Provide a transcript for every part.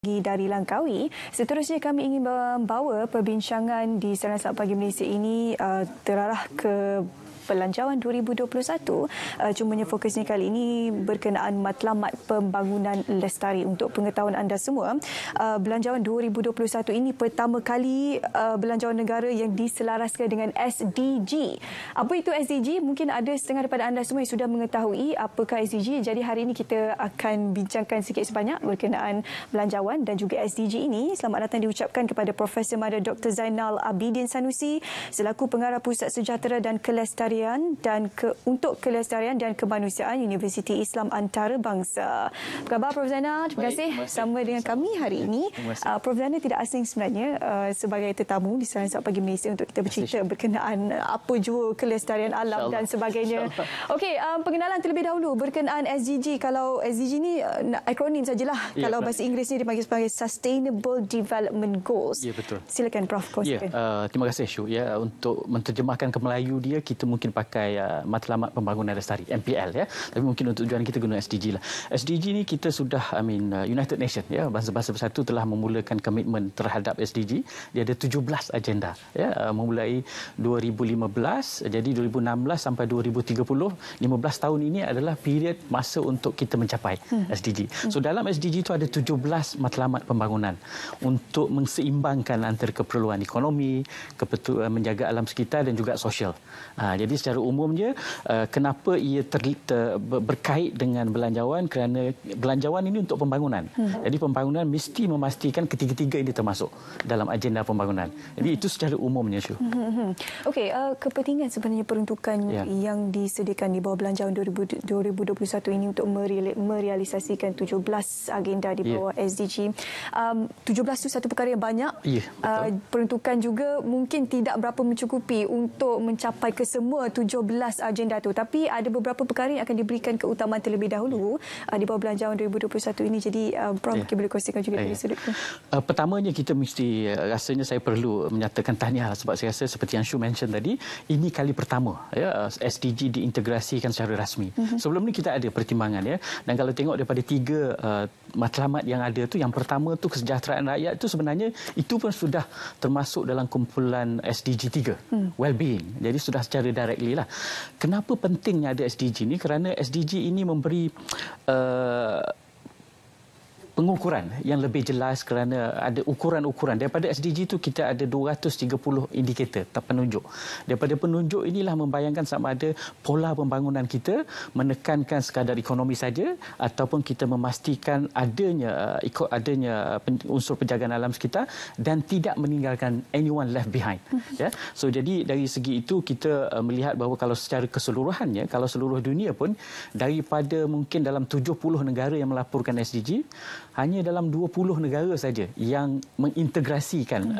Dari Langkawi. Seterusnya kami ingin membawa perbincangan di Saranan Saat Pagi Malaysia ini terarah ke Belanjawan 2021. Cumanya fokusnya kali ini berkenaan matlamat pembangunan lestari. Untuk pengetahuan anda semua, Belanjawan 2021 ini pertama kali belanjawan negara yang diselaraskan dengan SDG. Apa itu SDG? Mungkin ada setengah daripada anda semua yang sudah mengetahui apakah SDG. Jadi hari ini kita akan bincangkan sikit sebanyak berkenaan belanjawan dan juga SDG ini. Selamat datang diucapkan kepada Profesor Mada Dr. Zainal Abidin Sanusi selaku Pengarah Pusat Sejahtera dan Kelestarian untuk Kelestarian dan Kemanusiaan Universiti Islam Antarabangsa. Apa khabar Prof Zainal? Terima kasih bersama dengan kami hari ini. Prof Zainal tidak asing sebenarnya sebagai tetamu di Saranan Saat Pagi Malaysia untuk kita bercerita berkenaan apa jua kelestarian alam dan sebagainya. Okey, pengenalan terlebih dahulu berkenaan SDG. Kalau SDG ni akronim sajalah. Kalau bahasa Inggeris ni dipanggil sebagai Sustainable Development Goals. Ya, betul. Silakan Prof. Kongsikan. Terima kasih Syu. Untuk menterjemahkan ke Melayu dia, kita mungkin pakai Matlamat Pembangunan Lestari, MPL ya. Tapi mungkin untuk tujuan kita guna SDG lah. SDG ni kita sudah United Nations ya, Bangsa-Bangsa Bersatu telah memulakan komitmen terhadap SDG. Dia ada 17 agenda ya, memulai 2015, jadi 2016 sampai 2030, 15 tahun ini adalah period masa untuk kita mencapai SDG. So dalam SDG itu ada 17 matlamat pembangunan untuk mengseimbangkan antara keperluan ekonomi, menjaga alam sekitar dan juga sosial. Jadi secara umumnya kenapa ia berkait dengan belanjawan, kerana belanjawan ini untuk pembangunan. Jadi pembangunan mesti memastikan ketiga-tiga ini termasuk dalam agenda pembangunan. Jadi itu secara umumnya Syu. Okey, kepentingan sebenarnya peruntukan yang disediakan di bawah belanjawan 2021 ini untuk merealisasikan 17 agenda di bawah SDG. 17 itu satu perkara yang banyak. Peruntukan juga mungkin tidak berapa mencukupi untuk mencapai ke semua 17 agenda itu, tapi ada beberapa perkara yang akan diberikan keutamaan terlebih dahulu di bawah belanjawan 2021 ini. Jadi Prof mungkin boleh kongsikan juga dari sudut itu. Pertamanya kita mesti, rasanya saya perlu menyatakan tahniah sebab saya rasa seperti yang Syu mention tadi, ini kali pertama ya SDG diintegrasikan secara rasmi. Sebelum ni kita ada pertimbangan ya, dan kalau tengok daripada tiga matlamat yang ada tu, yang pertama tu kesejahteraan rakyat tu sebenarnya itu pun sudah termasuk dalam kumpulan SDG 3, well-being. Jadi sudah secara directly lah. Kenapa pentingnya ada SDG ni? Kerana SDG ini memberi pengukuran yang lebih jelas, kerana ada ukuran-ukuran. Daripada SDG itu kita ada 230 indikator penunjuk. Daripada penunjuk inilah membayangkan sama ada pola pembangunan kita menekankan sekadar ekonomi saja ataupun kita memastikan adanya unsur penjagaan alam sekitar dan tidak meninggalkan anyone left behind. Ya. So jadi dari segi itu kita melihat bahawa kalau secara keseluruhannya, kalau seluruh dunia pun daripada mungkin dalam 70 negara yang melaporkan SDG, hanya dalam 20 negara saja yang mengintegrasikan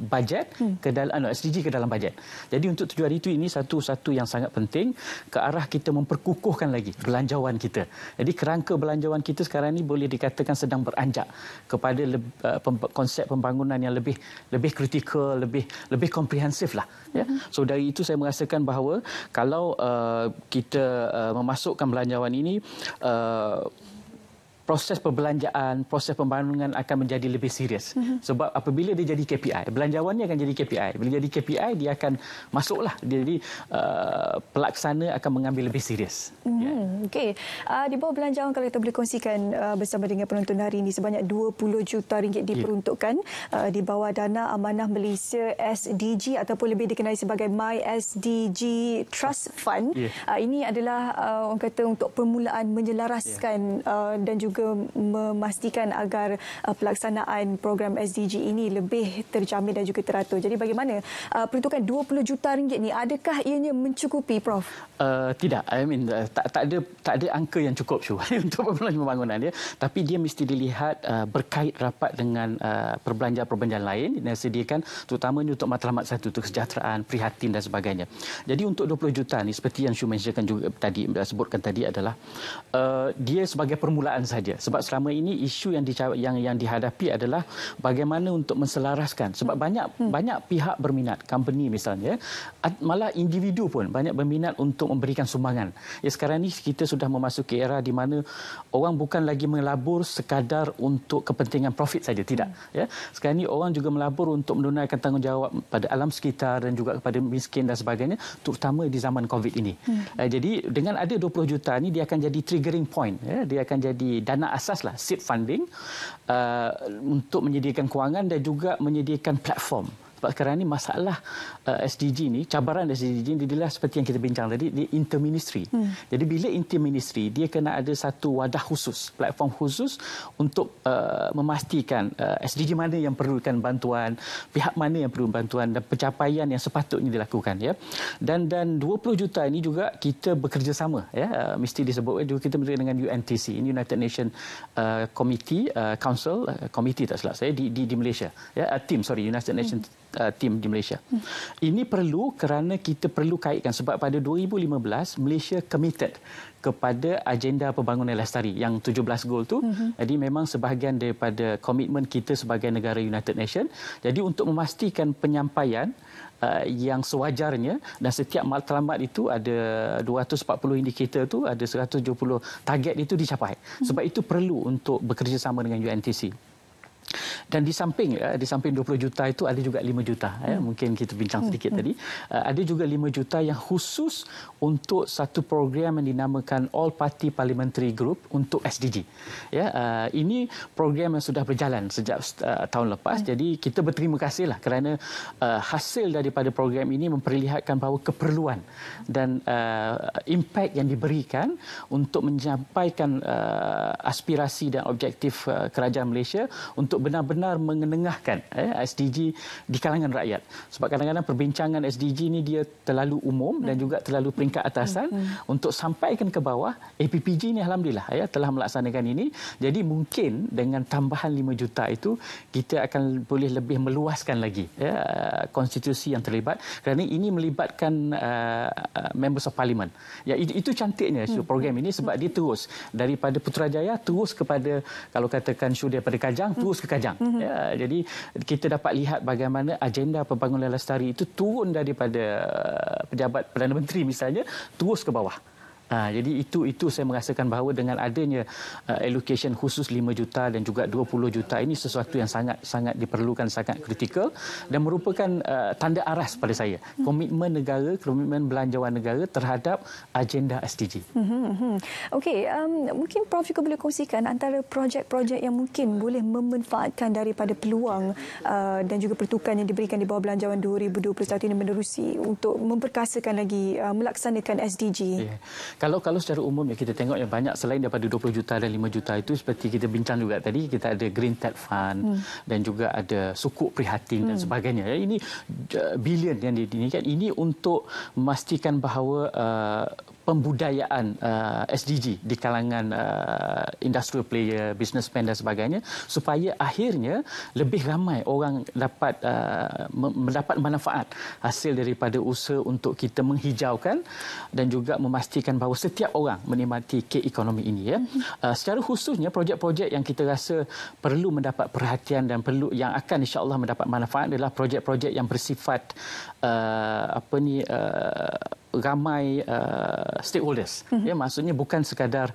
bajet ke dalam SDG ke dalam bajet. Jadi untuk tujuan itu, ini satu yang sangat penting ke arah kita memperkukuhkan lagi belanjawan kita. Jadi kerangka belanjawan kita sekarang ini boleh dikatakan sedang beranjak kepada konsep pembangunan yang lebih kritikal, lebih komprehensif lah. Ya. So dari itu saya merasakan bahawa kalau kita memasukkan belanjawan ini, proses perbelanjaan, proses pembangunan akan menjadi lebih serius. Sebab apabila dia jadi KPI, belanjawannya akan jadi KPI. Bila jadi KPI, dia akan masuklah. Jadi pelaksana akan mengambil lebih serius. Okey. Di bawah belanjawan, kalau kita boleh kongsikan bersama dengan penonton hari ini, sebanyak 20 juta ringgit diperuntukkan di bawah dana Amanah Malaysia SDG ataupun lebih dikenali sebagai My SDG Trust Fund. Ini adalah orang kata untuk permulaan menyelaraskan dan juga memastikan agar pelaksanaan program SDG ini lebih terjamin dan juga teratur. Jadi bagaimana peruntukan 20 juta ringgit ni, adakah ianya mencukupi Prof? Tidak. Tak ada angka yang cukup untuk pembangunan dia, tapi dia mesti dilihat berkait rapat dengan perbelanjaan lain yang disediakan, terutamanya untuk matlamat satu, untuk kesejahteraan, prihatin dan sebagainya. Jadi untuk 20 juta ni, seperti yang Syu mentionkan juga tadi, sebutkan tadi, adalah dia sebagai permulaan saja. saja. Sebab selama ini isu yang dihadapi adalah bagaimana untuk menselaraskan. Sebab banyak pihak berminat, company misalnya, malah individu pun banyak berminat untuk memberikan sumbangan. Ya, sekarang ni kita sudah memasuki era di mana orang bukan lagi melabur sekadar untuk kepentingan profit saja, tidak. Ya, sekarang ni orang juga melabur untuk menunaikan tanggungjawab pada alam sekitar dan juga kepada miskin dan sebagainya, terutama di zaman COVID ini. Jadi dengan ada 20 juta ni, dia akan jadi triggering point, ya, dia akan jadi dana asas lah, seed funding untuk menyediakan kewangan dan juga menyediakan platform. Sebab sekarang ni masalah SDG ni, cabaran SDG ni adalah seperti yang kita bincang tadi, dia interministry. Jadi bila interministry, dia kena ada satu wadah khusus, platform khusus untuk memastikan SDG mana yang perlukan bantuan, pihak mana yang perlu bantuan dan pencapaian yang sepatutnya dilakukan, ya. Dan 20 juta ini juga kita bekerjasama, ya, mesti disebut juga kita bekerja dengan UNTC, United Nations Committee Council, Committee tak salah saya, di Malaysia, ya, United Nations team di Malaysia. Ini perlu kerana kita perlu kaitkan sebab pada 2015 Malaysia committed kepada agenda pembangunan lestari yang 17 goal tu. Jadi memang sebahagian daripada komitmen kita sebagai negara United Nations. Jadi untuk memastikan penyampaian yang sewajarnya, dan setiap matlamat itu ada 240 indikator tu, ada 170 target itu dicapai. Sebab itu perlu untuk bekerjasama dengan UNTC. Dan di samping 20 juta itu ada juga 5 juta, ya, mungkin kita bincang sedikit tadi, ada juga 5 juta yang khusus untuk satu program yang dinamakan All Party Parliamentary Group untuk SDG, ya. Ini program yang sudah berjalan sejak tahun lepas. Jadi kita berterima kasihlah kerana hasil daripada program ini memperlihatkan bahawa keperluan dan impak yang diberikan untuk menyampaikan aspirasi dan objektif kerajaan Malaysia untuk benar-benar mengenengahkan SDG di kalangan rakyat. Sebab kadang-kadang perbincangan SDG ni dia terlalu umum dan juga terlalu peringkat atasan. Untuk sampaikan ke bawah, APPG ni alhamdulillah, ya, telah melaksanakan ini. Jadi mungkin dengan tambahan 5 juta itu kita akan boleh lebih meluaskan lagi, ya, konstitusi yang terlibat, kerana ini melibatkan members of parliament. Ya, itu cantiknya program ini sebab dia terus daripada Putrajaya terus kepada, kalau katakan daripada Kajang terus ke Kajang. Ya, jadi kita dapat lihat bagaimana agenda pembangunan lestari itu turun daripada pejabat Perdana Menteri misalnya terus ke bawah. Jadi itu saya merasakan bahawa dengan adanya allocation khusus 5 juta dan juga 20 juta ini sesuatu yang sangat diperlukan, sangat kritikal dan merupakan tanda aras pada saya komitmen negara, komitmen belanjawan negara terhadap agenda SDG. Okey, mungkin Prof juga boleh kongsikan antara projek-projek yang mungkin boleh memanfaatkan daripada peluang dan juga pertukaran yang diberikan di bawah Belanjawan 2021 ini menerusi untuk memperkasakan lagi melaksanakan SDG. Yeah. Kalau secara umum ya kita tengok yang banyak selain daripada 20 juta dan 5 juta itu seperti kita bincang juga tadi, kita ada Green Tech Fund dan juga ada sukuk prihatin dan sebagainya. Ini bilion yang didinikan ini untuk memastikan bahawa pembudayaan SDG di kalangan industrial player, businessman dan sebagainya supaya akhirnya lebih ramai orang dapat mendapat manfaat hasil daripada usaha untuk kita menghijaukan dan juga memastikan bahawa setiap orang menikmati kek ekonomi ini, ya. Secara khususnya projek-projek yang kita rasa perlu mendapat perhatian dan perlu yang akan insya-Allah mendapat manfaat adalah projek-projek yang bersifat ramai stakeholders. Ya, maksudnya bukan sekadar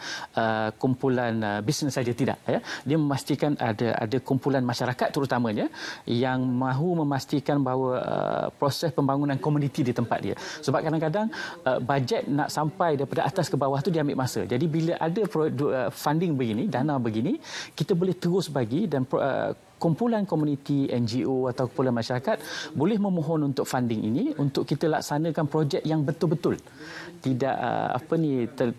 kumpulan bisnes saja, tidak, ya. Dia memastikan ada kumpulan masyarakat terutamanya yang mahu memastikan bahawa proses pembangunan komuniti di tempat dia. Sebab kadang-kadang bajet nak sampai daripada atas ke bawah tu dia ambil masa. Jadi bila ada funding begini, dana begini, kita boleh terus bagi dan kumpulan komuniti, NGO atau kumpulan masyarakat boleh memohon untuk funding ini untuk kita laksanakan projek yang betul-betul tidak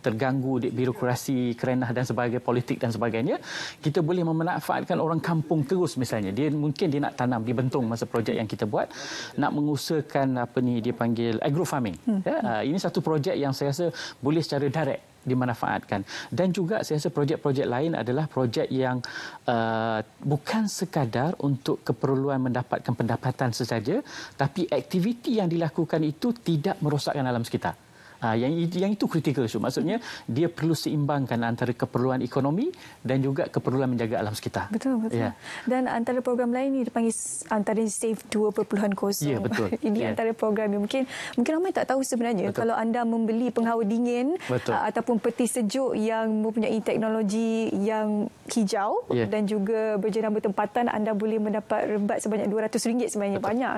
terganggu di birokrasi, kerenah dan sebagainya, politik dan sebagainya. Kita boleh memanfaatkan orang kampung terus misalnya. Mungkin dia nak tanam di Bentong masa projek yang kita buat, nak mengusahakan dia panggil agro farming. Ya, ini satu projek yang saya rasa boleh secara direct dimanfaatkan. Dan juga saya rasa projek-projek lain adalah projek yang bukan sekadar untuk keperluan mendapatkan pendapatan sahaja, tapi aktiviti yang dilakukan itu tidak merosakkan alam sekitar. Yang itu kritikal. Maksudnya dia perlu seimbangkan antara keperluan ekonomi dan juga keperluan menjaga alam sekitar. Betul. Dan antara program lain ni dipanggil antara Save 2.0. Ya, betul. Ini antara program yang mungkin ramai tak tahu sebenarnya. Betul. Kalau anda membeli penghawa dingin ataupun peti sejuk yang mempunyai teknologi yang hijau dan juga berjenama tempatan, anda boleh mendapat rebat sebanyak RM200 sebenarnya. Banyak.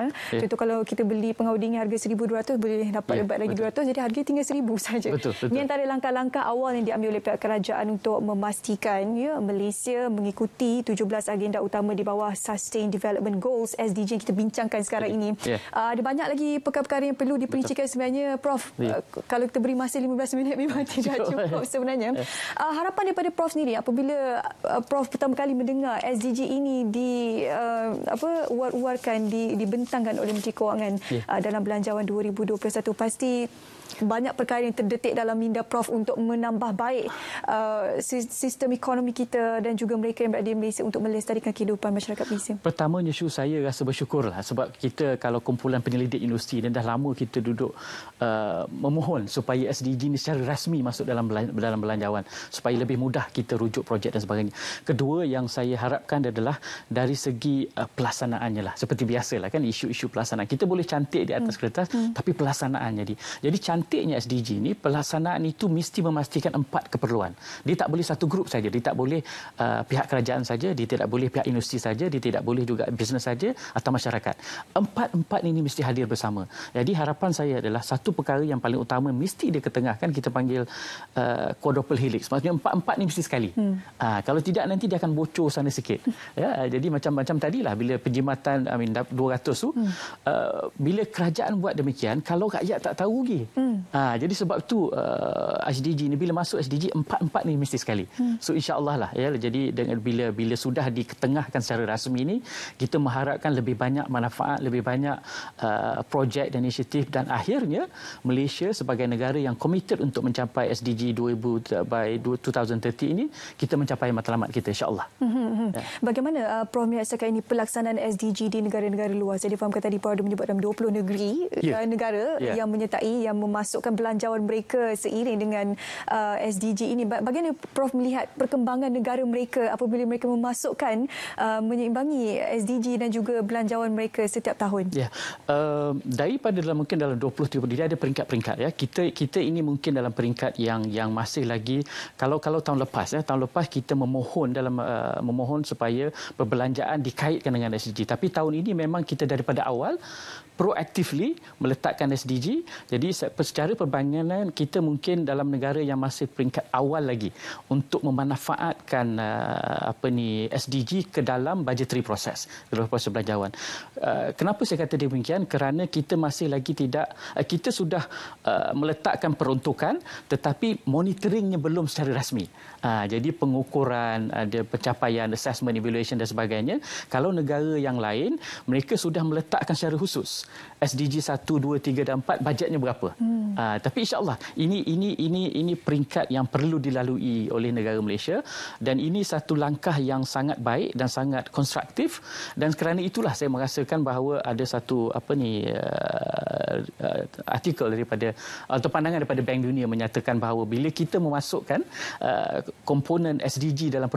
Contoh kalau kita beli penghawa dingin harga RM1,200 boleh dapat rebat lagi RM200, jadi harga tinggal RM1,000 saja. Ini antara langkah-langkah awal yang diambil oleh pihak kerajaan untuk memastikan Malaysia mengikuti 17 agenda utama di bawah Sustained Development Goals SDG yang kita bincangkan sekarang ini. Ada banyak lagi perkara-perkara yang perlu diperincikan sebenarnya, Prof. Kalau kita beri masa 15 minit memang tidak cukup sebenarnya. Harapan daripada Prof sendiri apabila Prof pertama kali mendengar SDG ini war-warkan, dibentangkan oleh Menteri Kewangan dalam Belanjawan 2021, pasti banyak perkara yang terdetik dalam minda Prof untuk menambah baik sistem ekonomi kita dan juga mereka yang berada di Malaysia untuk melestarikan kehidupan masyarakat Malaysia. Pertamanya saya rasa bersyukurlah sebab kita kalau kumpulan penyelidik industri dan dah lama kita duduk memohon supaya SDG ini secara rasmi masuk dalam belanjawan supaya lebih mudah kita rujuk projek dan sebagainya. Kedua yang saya harapkan adalah dari segi pelaksanaannya lah. Seperti biasalah kan isu-isu pelaksanaan. Kita boleh cantik di atas kertas tapi pelaksanaannya jadi cantiknya SDG ini, pelaksanaan itu mesti memastikan 4 keperluan. Dia tak boleh satu grup saja, dia tak boleh pihak kerajaan saja, dia tidak boleh pihak industri saja, dia tidak boleh juga bisnes saja atau masyarakat. Empat ini mesti hadir bersama. Jadi harapan saya adalah satu perkara yang paling utama mesti dia ketengahkan, kita panggil quadruple helix. Maksudnya empat ni mesti sekali. Kalau tidak nanti dia akan bocor sana sikit. Jadi macam tadilah bila penjimatan 200 tu, bila kerajaan buat demikian, kalau rakyat tak tahu rugi. Jadi sebab tu SDG ni bila masuk SDG empat ni mesti sekali. So insya-Allah lah jadi dengan bila sudah diketengahkan secara rasmi ini, kita mengharapkan lebih banyak manfaat, lebih banyak projek dan inisiatif dan akhirnya Malaysia sebagai negara yang komited untuk mencapai SDG 2030 ini, kita mencapai matlamat kita insya-Allah. Bagaimana Prof merasakan ini pelaksanaan SDG di negara-negara luar? Saya difahamkan tadi Prof ada menyebut dalam 20 negeri negara yang menyertai, yang memasukkan belanjawan mereka seiring dengan SDG ini. Bagaimana Prof melihat perkembangan negara mereka apabila mereka memasukkan menyeimbangi SDG dan juga belanjawan mereka setiap tahun? Daripada mungkin dalam 20-30 dia ada peringkat-peringkat kita ini mungkin dalam peringkat yang masih lagi kalau tahun lepas kita memohon supaya perbelanjaan dikaitkan dengan SDG, tapi tahun ini memang kita daripada awal proaktifly meletakkan SDG. Jadi secara perbandingan kita mungkin dalam negara yang masih peringkat awal lagi untuk memanfaatkan SDG ke dalam budgetary process, dalam proses belanjawan. Kenapa saya kata demikian? Kerana kita masih lagi kita sudah meletakkan peruntukan tetapi monitoringnya belum secara rasmi. Jadi pengukuran, ada pencapaian, assessment, evaluation dan sebagainya. Kalau negara yang lain mereka sudah meletakkan secara khusus SDG 1, 2, 3 dan 4 bajetnya berapa. Tapi insya-Allah ini peringkat yang perlu dilalui oleh negara Malaysia dan ini satu langkah yang sangat baik dan sangat konstruktif, dan kerana itulah saya merasakan bahawa ada satu artikel daripada atau pandangan daripada Bank Dunia menyatakan bahawa bila kita memasukkan komponen SDG dalam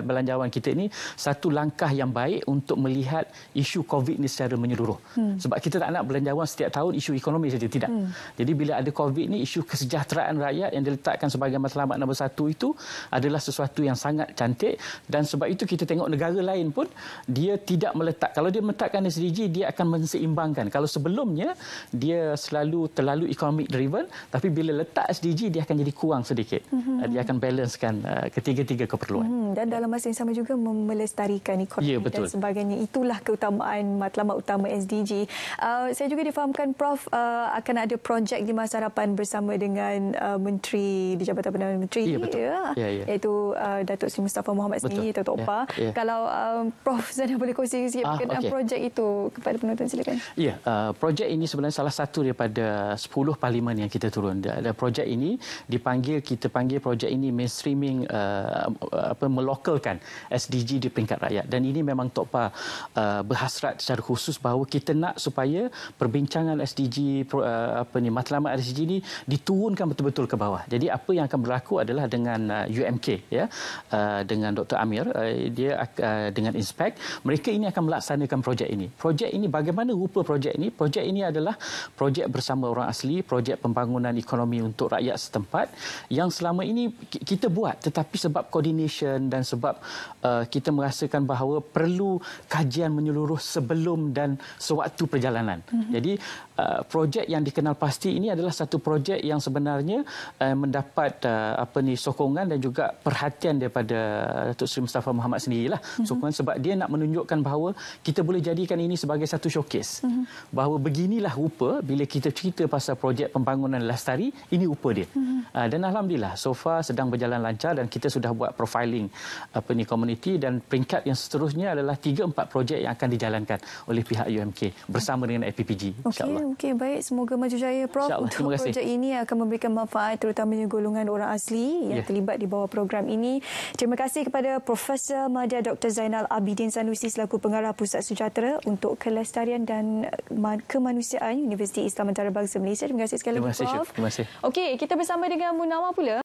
belanjawan kita ini, satu langkah yang baik untuk melihat isu COVID ni secara menyeluruh. Sebab kita tak nak belanjawan setiap tahun isu ekonomi saja, tidak. Jadi bila ada COVID ni, isu kesejahteraan rakyat yang diletakkan sebagai matlamat nombor 1 itu adalah sesuatu yang sangat cantik, dan sebab itu kita tengok negara lain pun dia tidak meletak. Kalau dia meletakkan SDG, dia akan menseimbangkan. Kalau sebelumnya dia selalu terlalu economic driven, tapi bila letak SDG dia akan jadi kurang sedikit. Dia akan balancekan ketiga-tiga keperluan. Dan dalam masa yang sama juga melestarikan ekonomi dan sebagainya. Itulah keutamaan matlamat utama SDG. Saya juga difahamkan Prof akan ada projek di masa hadapan bersama dengan Menteri di Jabatan Perdana Menteri, iaitu Datuk Seri Mustafa Mohamed sendiri, Datuk OPA. Kalau Prof Zainal boleh kongsi sikit berkenaan projek itu kepada penonton, silakan. Projek ini sebenarnya salah satu daripada 10 parlimen yang kita turun. Projek ini kita panggil projek ini mainstreaming, melokalkan SDG di peringkat rakyat. Dan ini memang Tok Pa berhasrat secara khusus bahawa kita nak supaya perbincangan SDG matlamat pemahaman RSG ini diturunkan betul-betul ke bawah. Jadi apa yang akan berlaku adalah dengan UMK, ya, dengan Dr. Amir, dia dengan Inspect, mereka ini akan melaksanakan projek ini. Projek ini, bagaimana rupa projek ini? Projek ini adalah projek bersama orang asli, projek pembangunan ekonomi untuk rakyat setempat yang selama ini kita buat, tetapi sebab coordination dan sebab kita merasakan bahawa perlu kajian menyeluruh sebelum dan sewaktu perjalanan. Jadi projek yang dikenal pasti ini adalah satu projek yang sebenarnya mendapat sokongan dan juga perhatian daripada Datuk Seri Mustafa Mohamed sendirilah. Sokongan sebab dia nak menunjukkan bahawa kita boleh jadikan ini sebagai satu showcase. Bahawa beginilah rupa bila kita cerita pasal projek pembangunan Lestari, ini rupa dia. Dan alhamdulillah so far sedang berjalan lancar dan kita sudah buat profiling komuniti, dan peringkat yang seterusnya adalah 3-4 projek yang akan dijalankan oleh pihak UMK bersama dengan APPG, insya-Allah. Okey, baik, semoga maju jaya Prof. Untuk projek ini akan memberikan manfaat terutamanya golongan orang asli yang terlibat di bawah program ini. Terima kasih kepada Profesor Madya Dr. Zainal Abidin Sanusi selaku pengarah Pusat Sejahtera untuk Kelestarian dan Kemanusiaan Universiti Islam Antarabangsa Malaysia. Terima kasih sekali lagi, Prof. Terima kasih. Okey, kita bersama dengan Munawar pula.